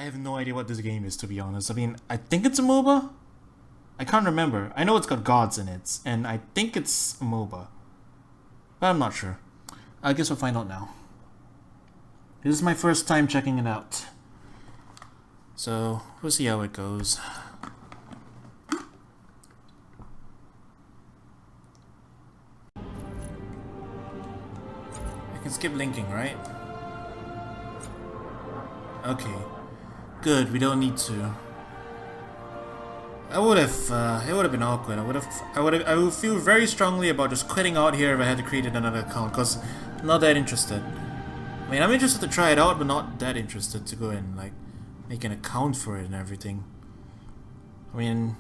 I have no idea what this game is, to be honest. I mean, I think it's a MOBA? I can't remember. I know it's got gods in it, and I think it's a MOBA. But I'm not sure. I guess we'll find out now. This is my first time checking it out. So, we'll see how it goes. I can skip linking, right? Okay. Good, we don't need to. It would have been awkward. I would feel very strongly about just quitting out here if I had to create another account, because I'm not that interested. I mean, I'm interested to try it out, but not that interested to go and, like, make an account for it and everything. I mean,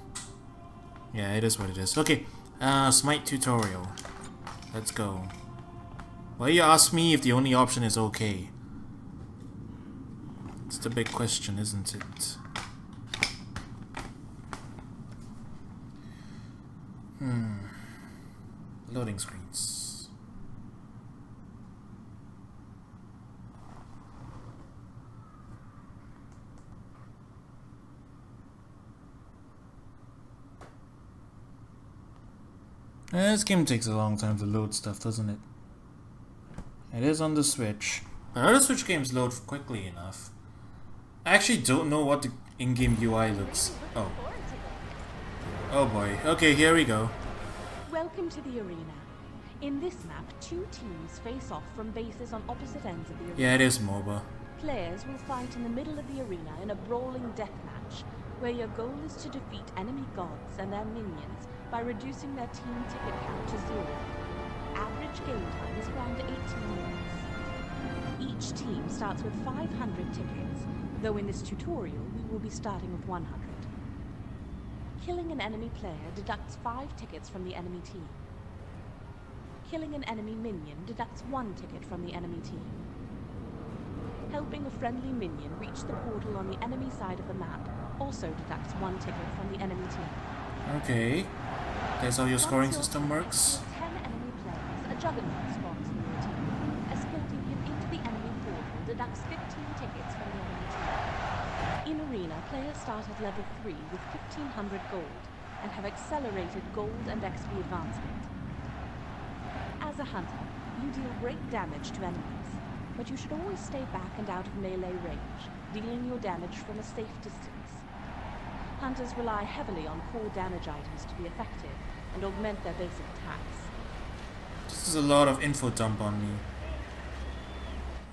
yeah, it is what it is. Okay, Smite tutorial. Let's go. Why you ask me if the only option is okay? It's the big question, isn't it? Loading screens. This game takes a long time to load stuff, doesn't it? It is on the Switch. But other Switch games load quickly enough. I actually don't know what the in-game UI looks. Oh. Oh boy. Okay, here we go. Welcome to the arena. In this map, two teams face off from bases on opposite ends of the arena. Yeah, it is MOBA. Players will fight in the middle of the arena in a brawling deathmatch, where your goal is to defeat enemy gods and their minions by reducing their team ticket count to 0. Average game time is around 18 minutes. Each team starts with 500 tickets, though in this tutorial we will be starting with 100. Killing an enemy player deducts 5 tickets from the enemy team. Killing an enemy minion deducts 1 ticket from the enemy team. Helping a friendly minion reach the portal on the enemy side of the map also deducts 1 ticket from the enemy team. Okay. That's how your scoring system works. 10 enemy players, a juggernaut spawns in your team. Escorting him into the enemy portal deducts 15 tickets from the enemy team. In Arena, players start at level 3 with 1500 gold and have accelerated gold and XP advancement. As a hunter, you deal great damage to enemies, but you should always stay back and out of melee range, dealing your damage from a safe distance. Hunters rely heavily on core damage items to be effective and augment their basic attacks. This is a lot of info dump on me.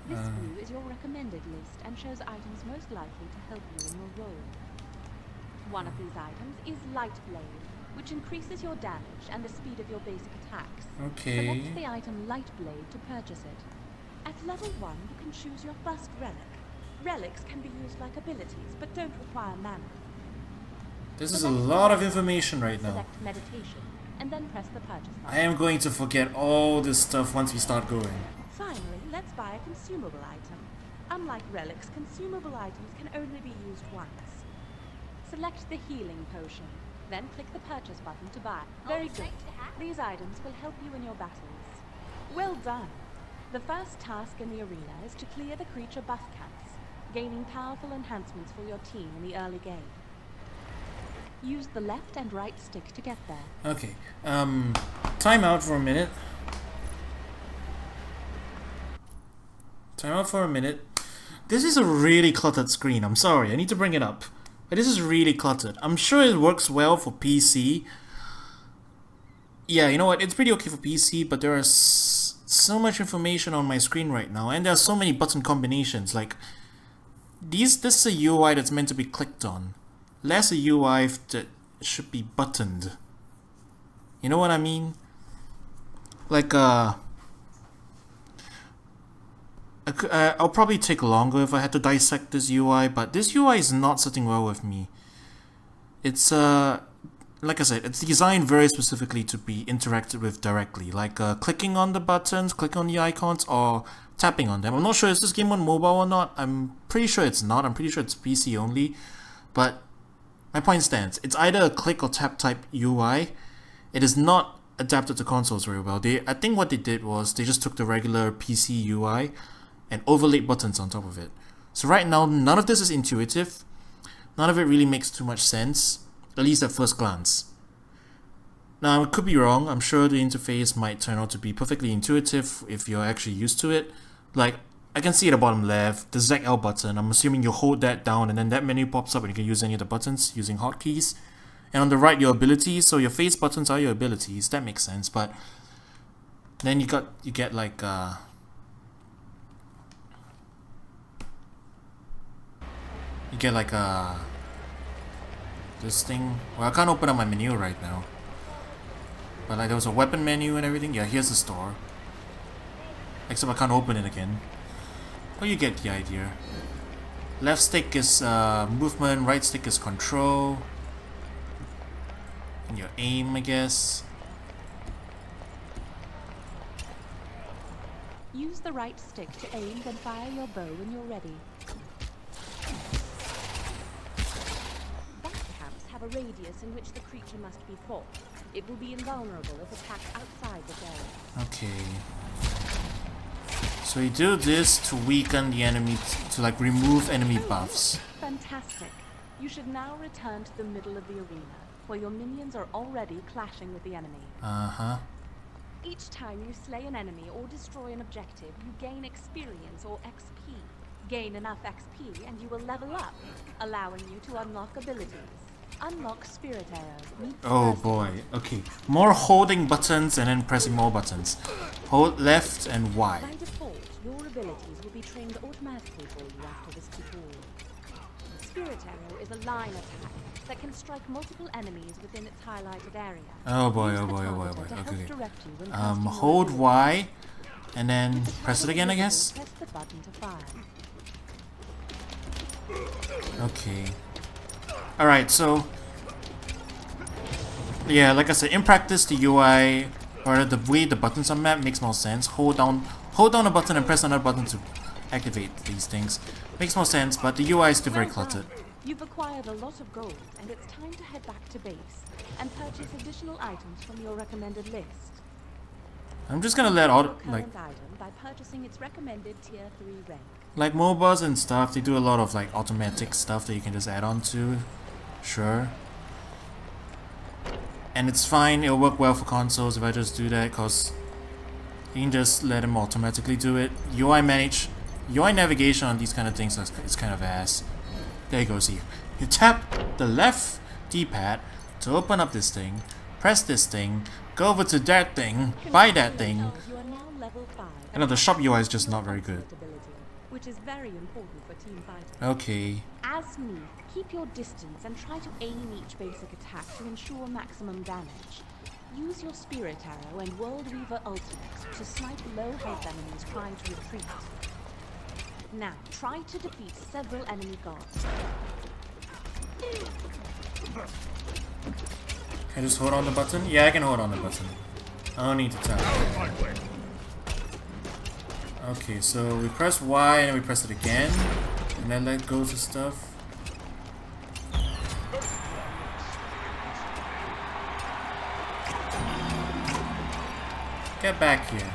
This view is your recommended list and shows items most likely to help you in your role. One of these items is Light Blade, which increases your damage and the speed of your basic attacks. Okay. Select the item Light Blade to purchase it. At level 1, you can choose your first relic. Relics can be used like abilities, but don't require mana. This is a lot of information right now. Select Meditation, and then press the purchase button. I am going to forget all this stuff once we start going. Finally, let's buy a consumable item. Unlike relics, consumable items can only be used once. Select the healing potion, then click the purchase button to buy. Very good. These items will help you in your battles. Well done. The first task in the arena is to clear the creature buff caps, gaining powerful enhancements for your team in the early game. Use the left and right stick to get there. Okay. Time out for a minute. Time out for a minute. This is a really cluttered screen. I'm sorry. I need to bring it up. But this is really cluttered. I'm sure it works well for PC. Yeah, you know what? It's pretty okay for PC, but there is so much information on my screen right now, and there are so many button combinations. Like, this is a UI that's meant to be clicked on. Less a UI that should be buttoned. You know what I mean? Like, I'll probably take longer if I had to dissect this UI, but this UI is not sitting well with me. It's, like I said, it's designed very specifically to be interacted with directly, like clicking on the buttons, clicking on the icons, or tapping on them. I'm not sure, is this game on mobile or not? I'm pretty sure it's not. I'm pretty sure it's PC only, but my point stands. It's either a click or tap type UI. It is not adapted to consoles very well. I think what they did was they just took the regular PC UI and overlaid buttons on top of it. So right now, none of this is intuitive. None of it really makes too much sense, at least at first glance. Now, I could be wrong. I'm sure the interface might turn out to be perfectly intuitive if you're actually used to it. Like, I can see at the bottom left, the ZL button. I'm assuming you hold that down and then that menu pops up and you can use any of the buttons using hotkeys. And on the right, your abilities. So your face buttons are your abilities. That makes sense. But then you get like this thing. Well, I can't open up my menu right now. But like there was a weapon menu and everything. Yeah, here's the store. Except I can't open it again. Well, you get the idea. Left stick is movement, right stick is control. And your aim, I guess. Use the right stick to aim, then fire your bow when you're ready. Backcamps have a radius in which the creature must be fought. It will be invulnerable if attacked outside the zone. Okay. So you do this to weaken the enemy, to like remove enemy buffs. Fantastic. You should now return to the middle of the arena, where your minions are already clashing with the enemy. Uh-huh. Each time you slay an enemy or destroy an objective, you gain experience or XP. Gain enough XP and you will level up, allowing you to unlock abilities. Unlock Spirit Arrow. Oh boy, okay. More holding buttons and then pressing more buttons. Hold left and Y. By default, your abilities will be trained automatically for you after this tutorial. Spirit Arrow is a line attack that can strike multiple enemies within its highlighted area. Oh boy, oh boy, oh boy, oh boy. Okay. Hold Y and then press it again, I guess. Press the button to fire. Okay. Alright, so yeah, like I said, in practice the UI or the way the buttons are mapped makes more sense. Hold down a button and press another button to activate these things. Makes more sense, but the UI is still very cluttered. You've acquired a lot of gold, and it's time to head back to base and purchase additional items from your recommended list. I'm just gonna let all like item by purchasing its recommended tier 3 rank. like MOBAs and stuff, they do a lot of like automatic stuff that you can just add on to. Sure. And it's fine, it'll work well for consoles if I just do that, cause you can just let them automatically do it. UI navigation on these kind of things is kind of ass. There you go, see. You tap the left D-pad to open up this thing, press this thing, go over to that thing, buy that thing. I know the shop UI is just not very good. Which is very important for team fighting. Okay. As me, keep your distance and try to aim each basic attack to ensure maximum damage. Use your Spirit Arrow and World Weaver ultimates to snipe low health enemies trying to retreat. Now, try to defeat several enemy guards. Can I just hold on the button? Yeah, I can hold on the button. I don't need to tap. Okay, so we press Y and then we press it again. And then let go of stuff. Get back here.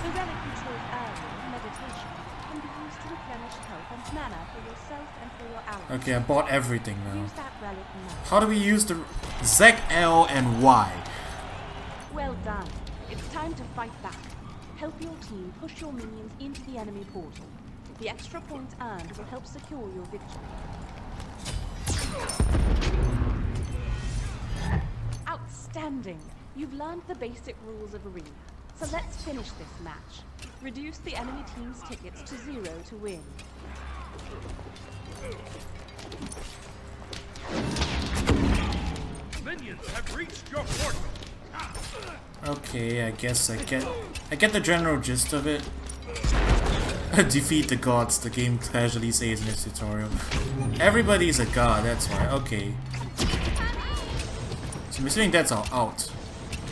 The relic you chose earlier, meditation, can be used to replenish health and mana for yourself and for your allies. Okay, I bought everything now. Use that relic now. How do we use the Z, L, and Y? Well done. It's time to fight back. Help your team push your minions into the enemy portal. The extra points earned will help secure your victory. Outstanding! You've learned the basic rules of Arena. So let's finish this match. Reduce the enemy team's tickets to 0 to win. Minions have reached your portal. Okay, I guess I get the general gist of it. Defeat the gods, the game casually says in its tutorial. Everybody is a god, that's why. Okay. So I'm assuming that's all out.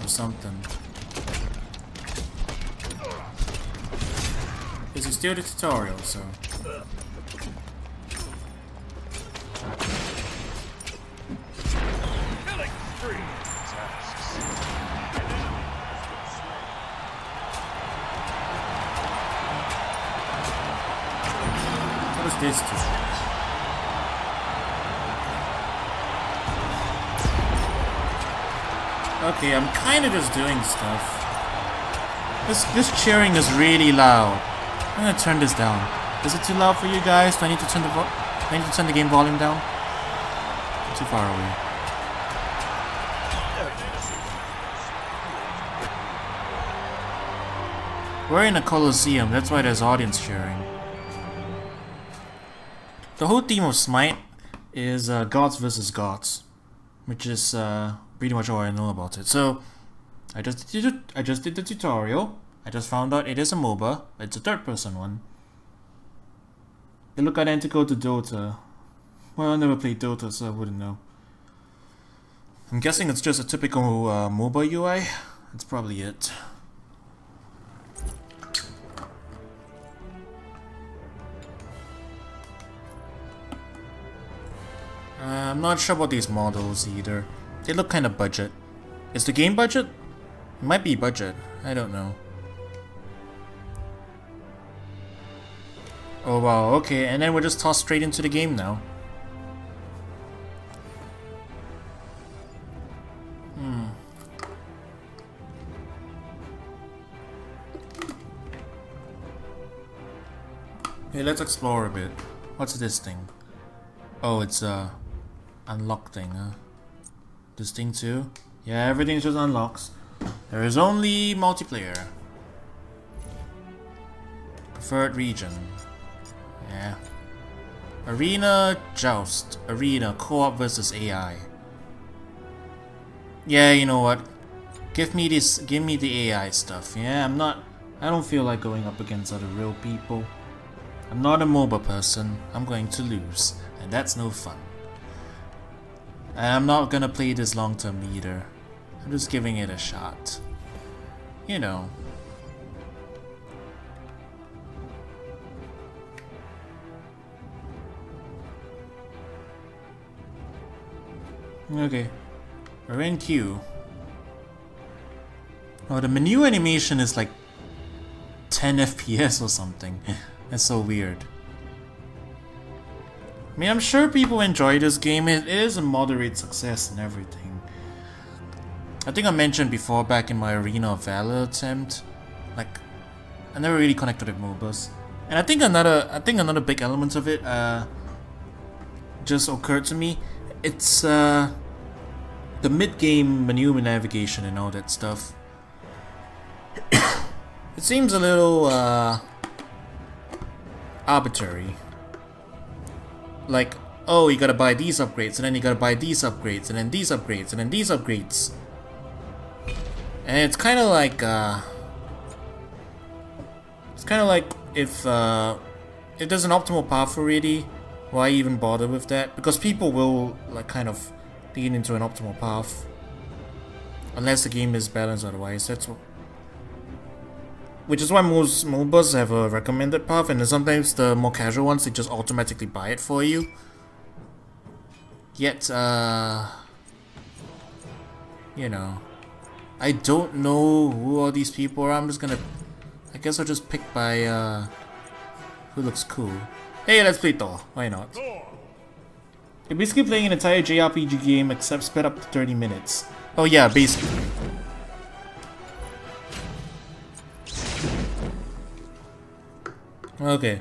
Or something. This is still the tutorial, so... Killing spree. What's this do? Okay, I'm kind of just doing stuff. This cheering is really loud. I'm gonna turn this down. Is it too loud for you guys? Do I need to turn the game volume down? I'm too far away. We're in a coliseum, that's why there's audience cheering. The whole theme of Smite is gods versus gods, which is pretty much all I know about it. So I just did the tutorial. I just found out it is a MOBA. It's a third-person one. They look identical to Dota. Well, I never played Dota, so I wouldn't know. I'm guessing it's just a typical MOBA UI. That's probably it. I'm not sure about these models either. They look kind of budget. Is the game budget? It might be budget. I don't know. Oh wow, okay, and then we're just tossed straight into the game now. Hey, let's explore a bit. What's this thing? Oh, it's a unlock thing, huh? This thing too? Yeah, everything just unlocks. There is only multiplayer. Preferred region. Yeah. Arena Joust. Arena co-op versus AI. Yeah, you know what? Give me the AI stuff. Yeah, I don't feel like going up against other real people. I'm not a MOBA person. I'm going to lose, and that's no fun. And I'm not gonna play this long term either. I'm just giving it a shot. You know. Okay. We're in queue. Oh, the menu animation is like 10 FPS or something. That's so weird. I mean, I'm sure people enjoy this game. It is a moderate success and everything. I think I mentioned before back in my Arena of Valor attempt, like, I never really connected with MOBAs. And I think another big element of it just occurred to me. It's the mid-game menu navigation and all that stuff. It seems a little arbitrary. Like, oh, you gotta buy these upgrades, and then you gotta buy these upgrades, and then these upgrades, and then these upgrades. And it's kind of like if there's an optimal path already, why even bother with that? Because people will like kind of lean into an optimal path unless the game is balanced otherwise. That's what. Which is why most MOBAs have a recommended path, and then sometimes the more casual ones, they just automatically buy it for you. Yet, you know, I don't know who all these people are. I'm just gonna, I guess I'll just pick by, who looks cool. Hey, let's play Thor. Why not? You're basically playing an entire JRPG game except sped up to 30 minutes. Oh yeah, basically. Okay.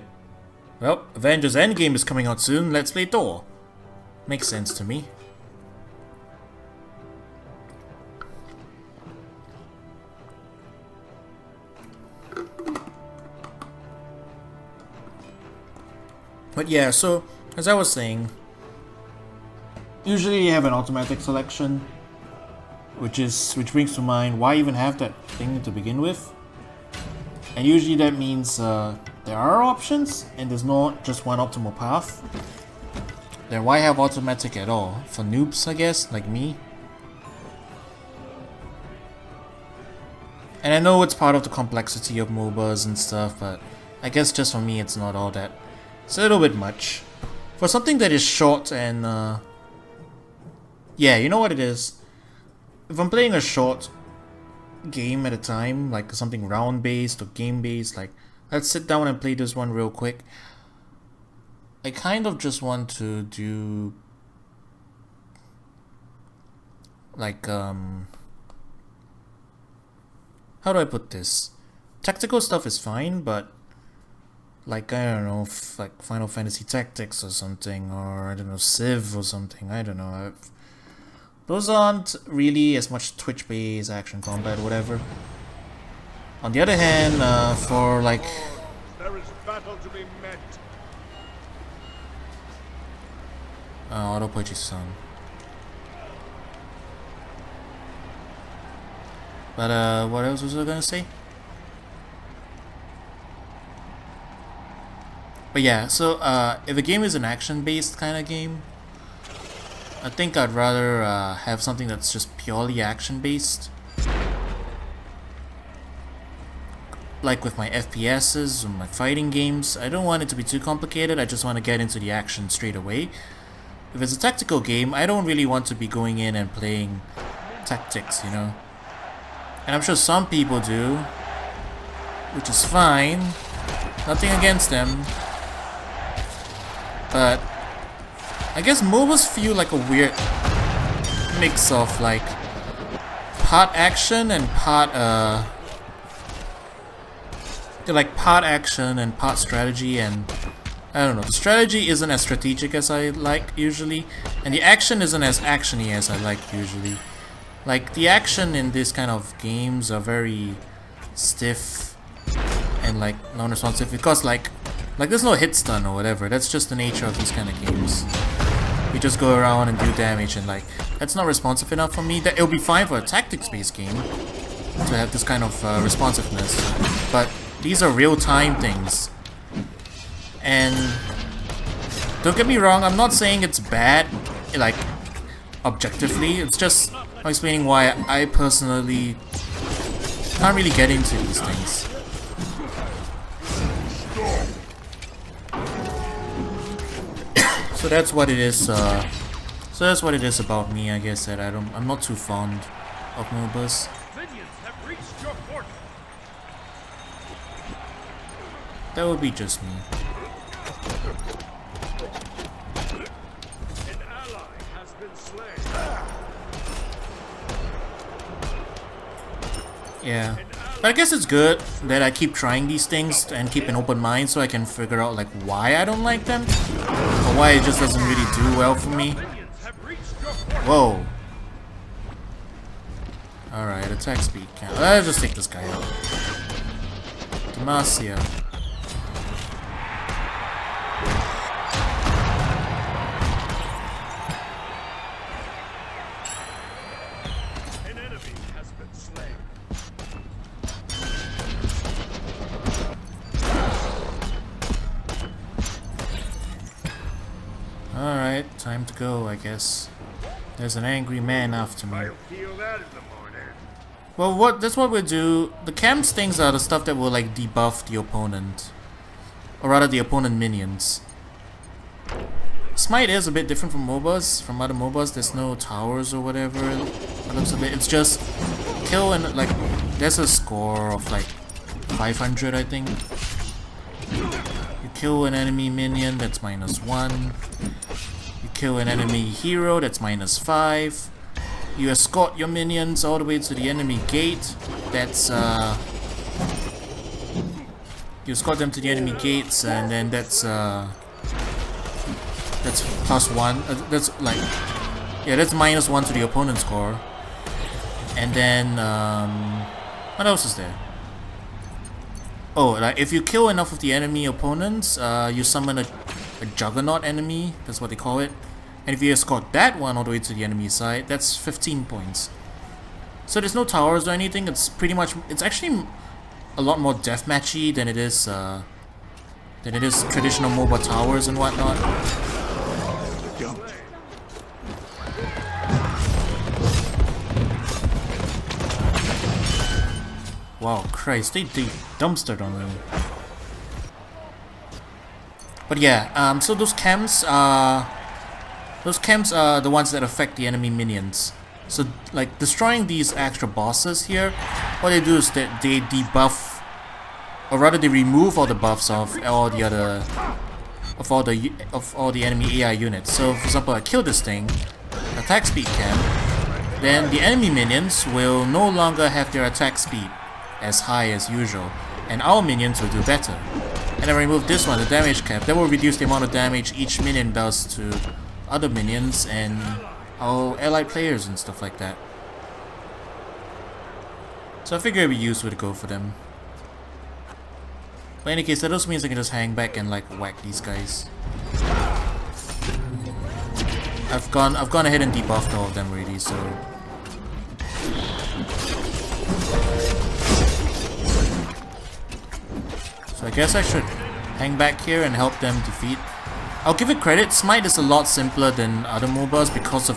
Well, Avengers Endgame is coming out soon. Let's play Thor. Makes sense to me. But yeah, so as I was saying, usually you have an automatic selection, which brings to mind why even have that thing to begin with. And usually that means there are options, and there's not just one optimal path. Then why have automatic at all? For noobs, I guess, like me. And I know it's part of the complexity of MOBAs and stuff, but I guess just for me it's not all that. It's a little bit much. For something that is short and yeah, you know what it is? If I'm playing a short game at a time, like something round based or game based, like let's sit down and play this one real quick. I kind of just want to do like how do I put this? Tactical stuff is fine, but like I don't know, like Final Fantasy Tactics or something, or I don't know, Civ or something. I don't know. Those aren't really as much Twitch-based action combat, whatever. On the other hand, for like There is battle to be met. auto purchase on. But what else was I gonna say? But yeah, so if a game is an action-based kind of game, I think I'd rather have something that's just purely action-based. Like with my FPSs or my fighting games, I don't want it to be too complicated, I just want to get into the action straight away. If it's a tactical game, I don't really want to be going in and playing tactics, you know. And I'm sure some people do, which is fine. Nothing against them. But I guess MOBAs feel like a weird mix of like part action and part they're like part action and part strategy, and I don't know, the strategy isn't as strategic as I like usually, and the action isn't as actiony as I like usually. Like the action in this kind of games are very stiff and like non-responsive because like there's no hit stun or whatever. That's just the nature of these kind of games. You just go around and do damage, and like that's not responsive enough for me. That it'll be fine for a tactics-based game to have this kind of responsiveness, but these are real-time things. And don't get me wrong, I'm not saying it's bad, like objectively. It's just I'm explaining why I personally can't really get into these things. So that's what it is. So that's what it is about me. I guess that I'm not too fond of MOBAs. Minions have reached your fortress. That would be just me. An ally has been slain. Yeah. But I guess it's good that I keep trying these things and keep an open mind so I can figure out like why I don't like them or why it just doesn't really do well for me. Minions have reached your fortress. Whoa. Alright, attack speed count. Let's just take this guy out. Demacia. An enemy has been slain. Alright, time to go, I guess. There's an angry man after me. I'll feel that in the morning. Well, that's what we'll do. The camps things are the stuff that will like debuff the opponent. Or rather the opponent minions. Smite is a bit different from MOBAs, from other MOBAs. There's no towers or whatever. It looks a bit, it's just kill and like, there's a score of like 500 I think. You kill an enemy minion, that's -1. You kill an enemy hero, that's -5. You escort your minions all the way to the enemy gate, that's you escort them to the enemy gates, and then that's +1. That's like, yeah, that's -1 to the opponent's score. And then what else is there? Oh, like if you kill enough of the enemy opponents, you summon a juggernaut enemy. That's what they call it. And if you escort that one all the way to the enemy side, that's 15 points. So there's no towers or anything. It's pretty much, it's actually a lot more deathmatchy than it is traditional MOBA towers and whatnot. Wow, Christ, they dumpstered on me. But yeah, so those camps are the ones that affect the enemy minions. So like destroying these extra bosses here, what they do is that they debuff, or rather they remove all the buffs of all the other of all the enemy AI units. So for example, I kill this thing, attack speed cap, then the enemy minions will no longer have their attack speed as high as usual, and our minions will do better. And then remove this one, the damage cap, that will reduce the amount of damage each minion does to other minions and our allied players and stuff like that. So I figure it'd be useful to go for them. But in any case, that also means I can just hang back and like whack these guys. I've gone ahead and debuffed all of them already, so I guess I should hang back here and help them defeat. I'll give it credit, Smite is a lot simpler than other MOBAs because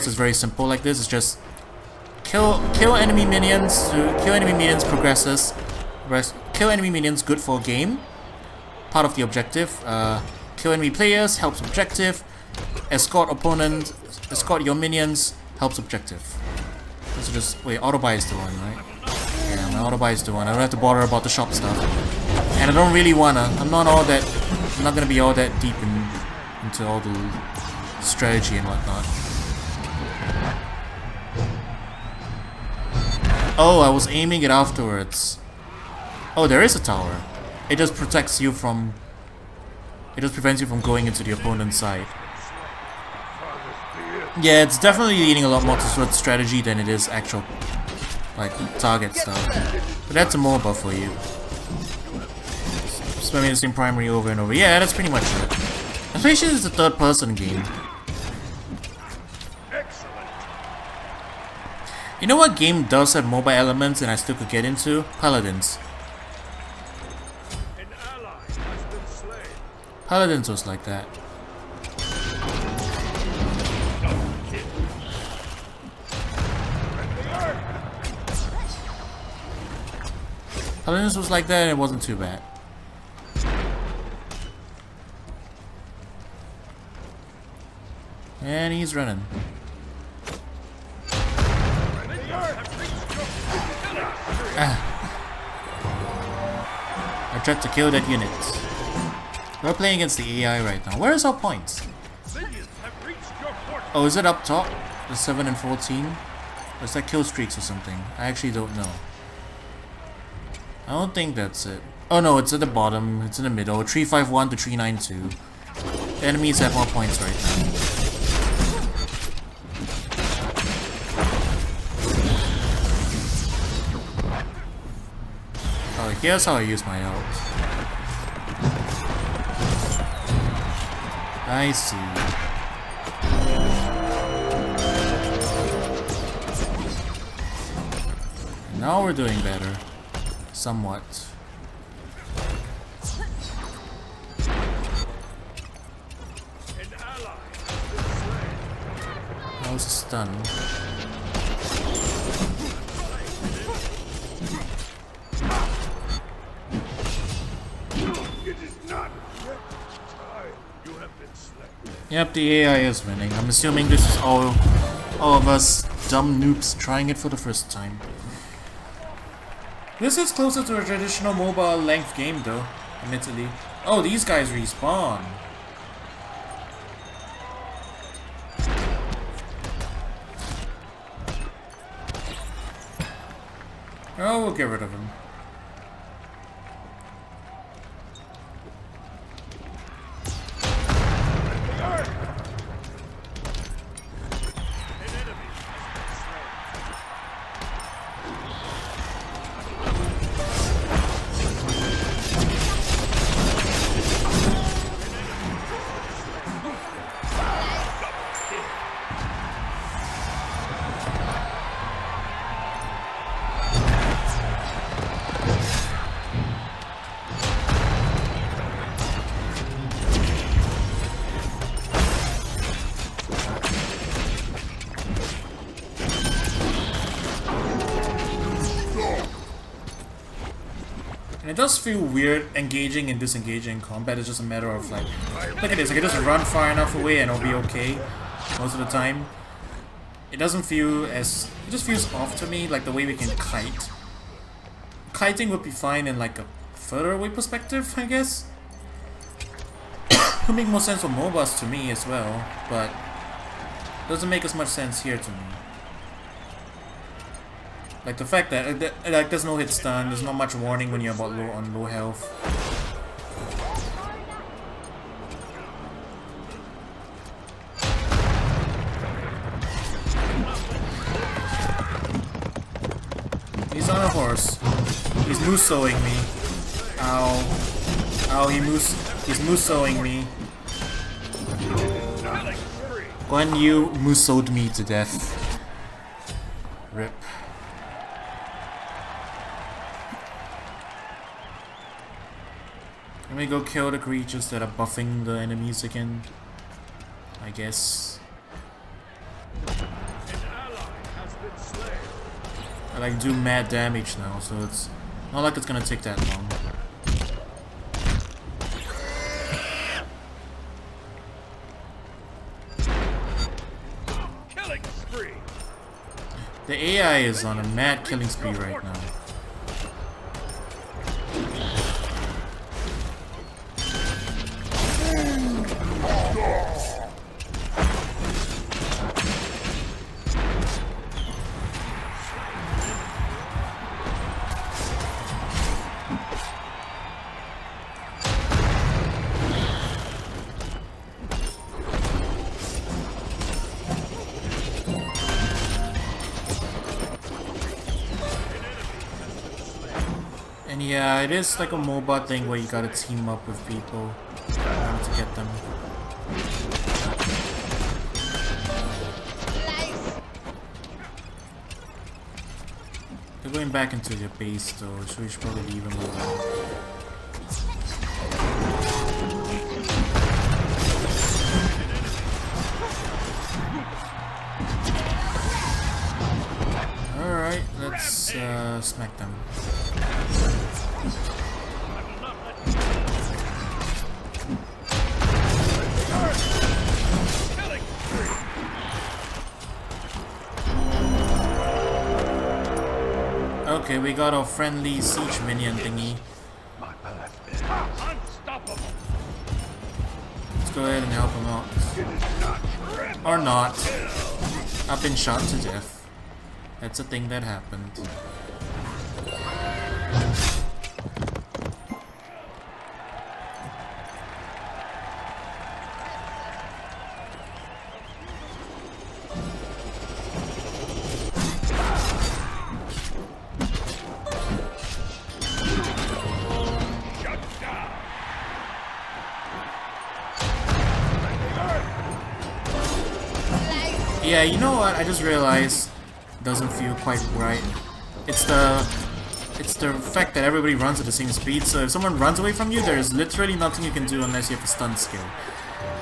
it's very simple like this. It's just kill enemy minions, kill enemy minions progresses, kill enemy minions good for a game, part of the objective. Kill enemy players helps objective. Escort your minions helps objective. So just wait, auto buy is the one, right? Yeah, my auto buy is the one. I don't have to bother about the shop stuff, and I don't really wanna. I'm not gonna be all that deep into all the strategy and whatnot. Oh, I was aiming it afterwards. Oh, there is a tower. It just protects you from. It just prevents you from going into the opponent's side. Yeah, it's definitely leaning a lot more towards strategy than it is actual, like, target stuff. But that's a MOBA for you. Spamming the same primary over and over. Yeah, that's pretty much it. Especially it's a third-person game. You know what game does have MOBA elements and I still could get into? Paladins. Paladins was like that. Paladins was like that and it wasn't too bad. And he's running. I tried to kill that unit. We're playing against the AI right now. Where is our points? Oh, is it up top? The 7 and 14? Or is that kill streaks or something? I actually don't know. I don't think that's it. Oh no, it's at the bottom. It's in the middle. 351 to 392. The enemies have more points right now. Oh, here's how I use my ult. I see. Now we're doing better. Somewhat. I was stunned. Yep, the AI is winning. I'm assuming this is all of us dumb noobs trying it for the first time. This is closer to a traditional mobile length game though, admittedly. Oh, these guys respawn. Oh, we'll get rid of him. It does feel weird engaging and disengaging in combat. It's just a matter of like, look at this, I can just run far enough away and it'll be okay most of the time. It doesn't feel as, it just feels off to me, like the way we can kite. Kiting would be fine in like a further away perspective, I guess. would make more sense for MOBAs to me as well, but doesn't make as much sense here to me. Like the fact that like there's no hit stun, there's not much warning when you're about low health. He's on a horse. He's moose-sowing me. Ow. Ow, he's moose-sowing me. Guan Yu moose-sowed me to death. Rip. Let me go kill the creatures that are buffing the enemies again, I guess. I like do mad damage now, so it's not like it's gonna take that long. Killing spree. The AI is on a mad killing spree right now. And yeah, it is like a MOBA thing where you gotta team up with people in order to get them. They're going back into their base though, so we should probably leave them alone. Alright, let's smack them. Okay, we got our friendly siege minion thingy. Let's go ahead and help him out. Or not. I've been shot to death. That's a thing that happened. Yeah, you know what? I just realized it doesn't feel quite right. It's the fact that everybody runs at the same speed. So if someone runs away from you, there's literally nothing you can do unless you have a stun skill.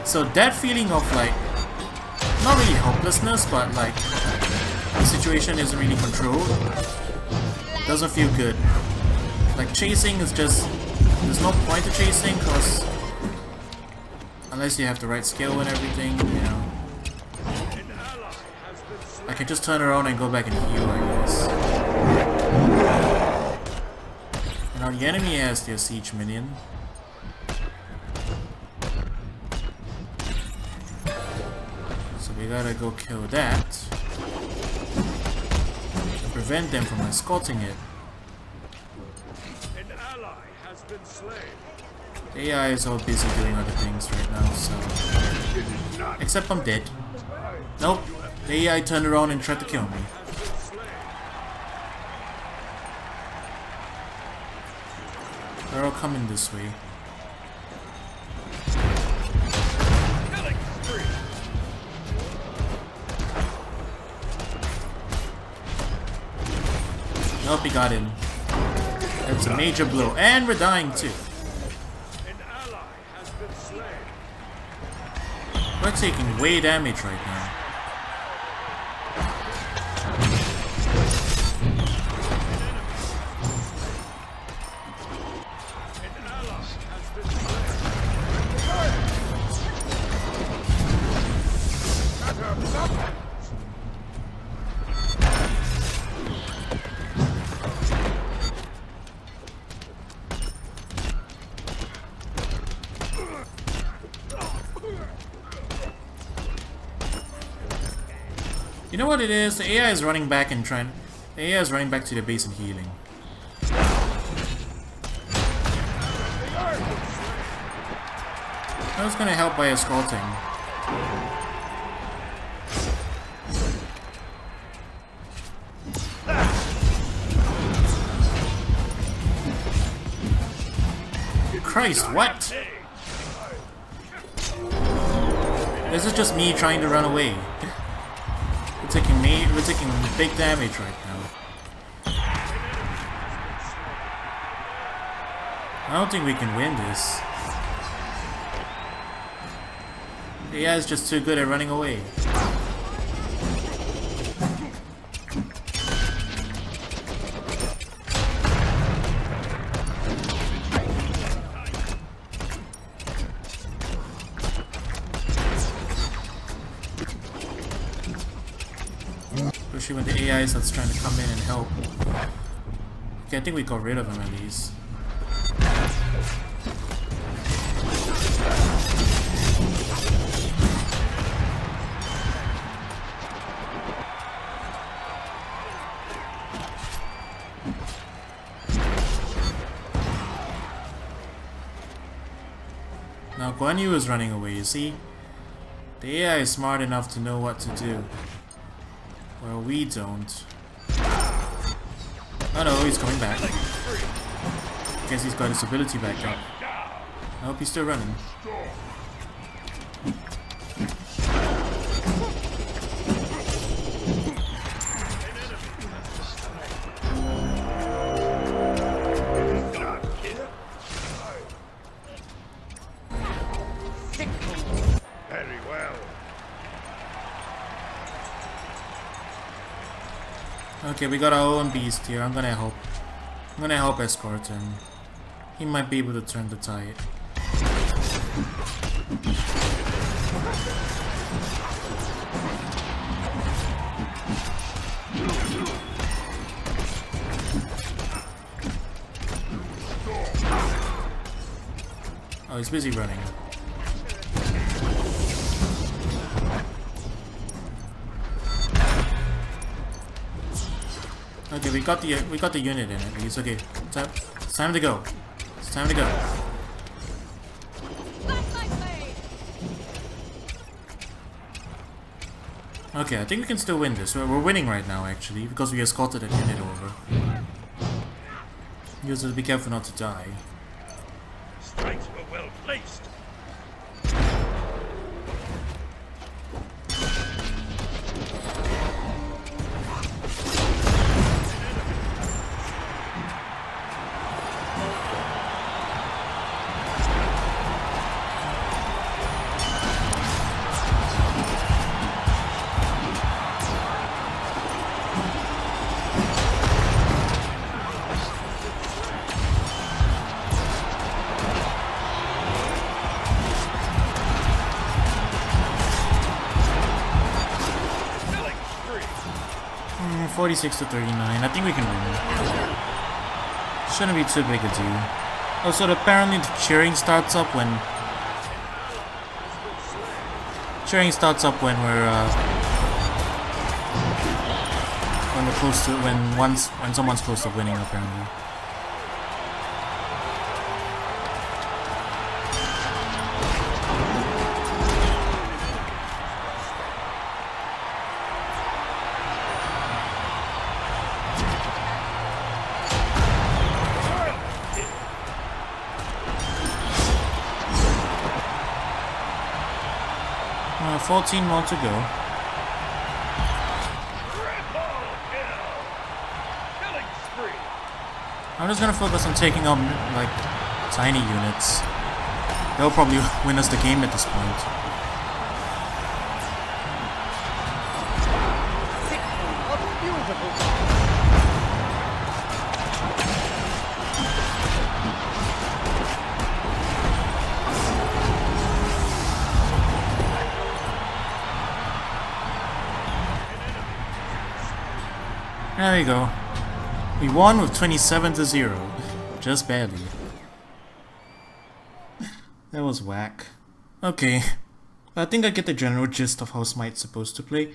So that feeling of like not really helplessness, but like the situation isn't really controlled, doesn't feel good. Like chasing is just there's no point to chasing because unless you have the right skill and everything, you know. I can just turn around and go back and heal, I guess. And now the enemy has their siege minion. So we gotta go kill that. To prevent them from escorting it. An ally has been slain. The AI is all busy doing other things right now, so... Except I'm dead. Nope. The AI turned around and tried to kill me. They're all coming this way. Nope, he got him. That's a major blow. And we're dying too. We're taking way damage right now. You know what it is? The AI is running back and trying. The AI is running back to the base and healing. I was gonna help by escorting. Christ, what? This is just me trying to run away. We're taking big damage right now. I don't think we can win this. The AI is just too good at running away. Especially when the AI starts trying to come in and help. Okay, I think we got rid of him at least. Now Guan Yu is running away, you see? The AI is smart enough to know what to do. Well, we don't. Oh no, he's coming back. Guess he's got his ability back up. I hope he's still running. Very well. Okay, we got our own beast here. I'm gonna help escort him. He might be able to turn the tide. Oh, he's busy running. Okay, we got the unit in at least. Okay, it's time to go. It's time to go. Okay, I think we can still win this. We're winning right now, actually, because we escorted that unit over. You just have to be careful not to die. Strikes were well placed. Killing spree. 46 to 39. I think we can win. Shouldn't be too big a deal. Oh, so apparently the cheering starts up when we're close to when someone's close to winning, apparently. Uh, 14 more to go. Triple kill. Killing spree. I'm just gonna focus on taking out like tiny units. They'll probably win us the game at this point. There we go. We won with 27 to 0. Just barely. That was whack. Okay. I think I get the general gist of how Smite's supposed to play.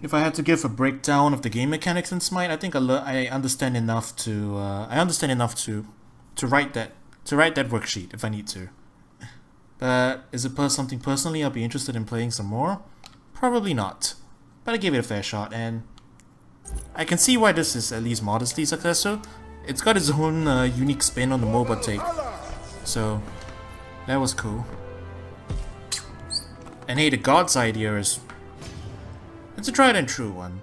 if I had to give a breakdown of the game mechanics in Smite, I think I understand enough to write that worksheet if I need to. But is it something personally I'll be interested in playing some more? Probably not. But I gave it a fair shot, and I can see why this is at least modestly successful. It's got its own unique spin on the MOBA take, so that was cool. And hey, the God's idea is... it's a tried and true one.